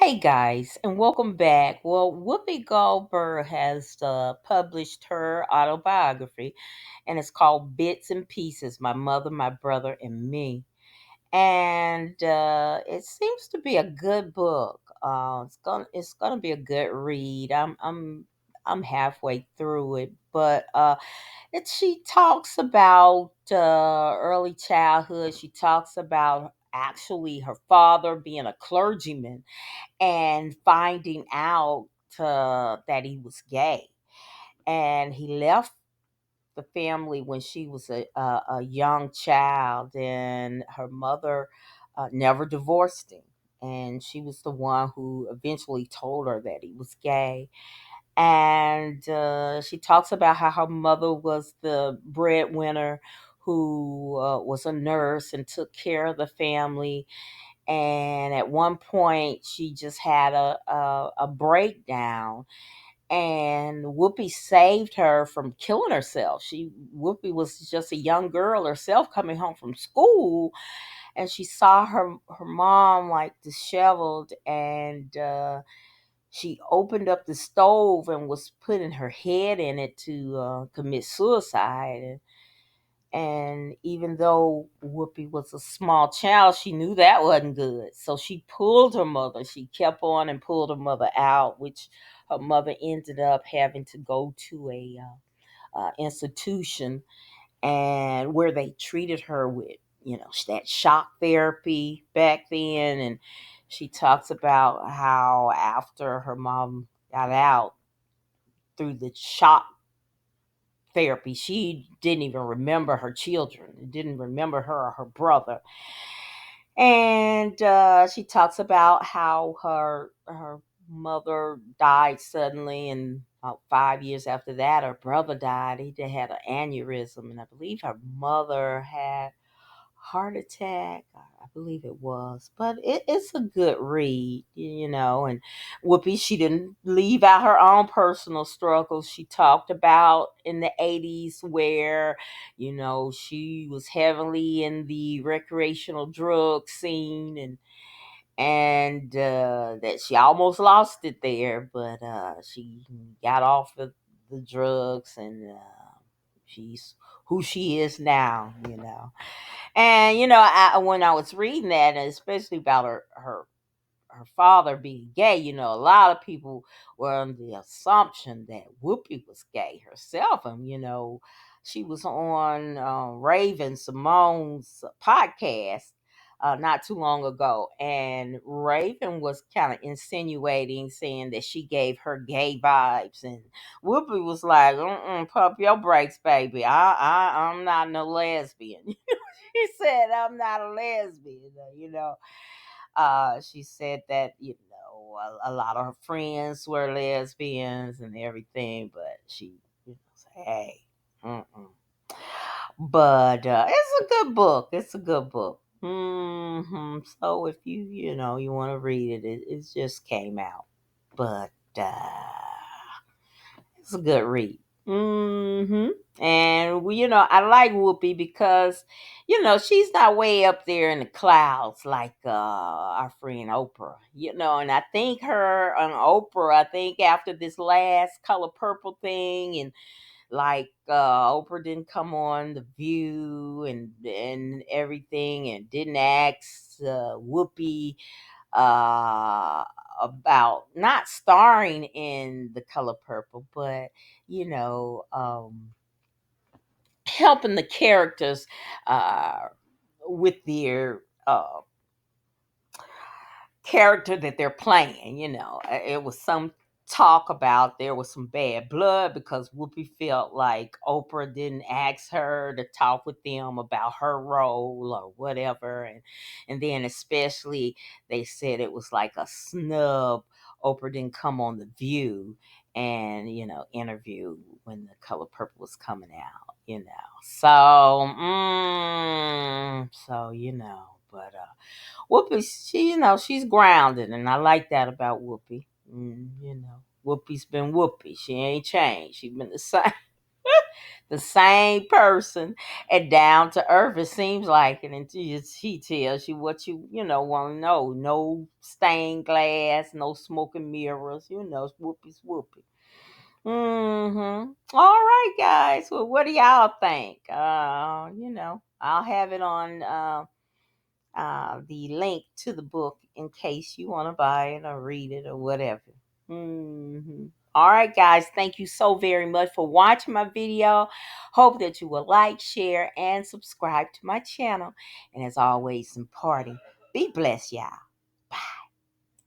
Hey guys, and welcome back. Well, Whoopi Goldberg has published her autobiography, and it's called Bits and Pieces: My Mother, My Brother, and Me. And it seems to be a good book. It's gonna be a good read. I'm halfway through it, but she talks about early childhood. She talks about actually her father being a clergyman and finding out that he was gay, and he left the family when she was a young child, and her mother never divorced him, and she was the one who eventually told her that he was gay. And she talks about how her mother was the breadwinner who was a nurse and took care of the family, and at one point she just had a breakdown, and Whoopi saved her from killing herself. Whoopi was just a young girl herself coming home from school, and she saw her mom like disheveled, and she opened up the stove and was putting her head in it to commit suicide. And even though Whoopi was a small child, she knew that wasn't good. So she pulled her mother. She kept on and pulled her mother out, which her mother ended up having to go to a institution, and where they treated her with, that shock therapy back then. And she talks about how after her mom got out through the shock therapy, she didn't even remember her children, didn't remember her or her brother. And she talks about how her mother died suddenly, and about 5 years after that, her brother died. He had an aneurysm, and I believe her mother had heart attack. I believe it was, but it's a good read, And Whoopi, she didn't leave out her own personal struggles. She talked about in the '80s where, she was heavily in the recreational drug scene, and that she almost lost it there, but she got off of the drugs, and she's who she is now. And when I was reading that, and especially about her father being gay, a lot of people were under the assumption that Whoopi was gay herself. And she was on Raven Simone's podcast not too long ago, and Raven was kind of insinuating, saying that she gave her gay vibes, and Whoopi was like, "Pump your brakes, baby. I'm not no lesbian." She said, "I'm not a lesbian." She said that a lot of her friends were lesbians and everything, but she said, "Hey." Mm-mm. But it's a good book. It's a good book. So if you want to read it just came out, but it's a good read. And I like Whoopi because she's not way up there in the clouds like our friend Oprah. And I think her on Oprah. I think after this last Color Purple thing, and like Oprah didn't come on The View and everything, and didn't ask Whoopi about not starring in The Color Purple, but you know, um, helping the characters uh, with their character that they're playing. It was some talk about there was some bad blood because Whoopi felt like Oprah didn't ask her to talk with them about her role or whatever, and then especially they said it was like a snub. Oprah didn't come on The View and interview when The Color Purple was coming out. So but Whoopi, she's grounded, and I like that about Whoopi. Whoopi's been Whoopi. She ain't changed. She's been the same. The same person and down to earth, it seems like. And then she tells you what want to know. No stained glass, no smoking mirrors, whoopee whoopee. All right, guys. Well, what do y'all think? I'll have it on the link to the book in case you want to buy it or read it or whatever. All right, guys. Thank you so very much for watching my video. Hope that you will like, share, and subscribe to my channel. And as always, imparting. Be blessed, y'all.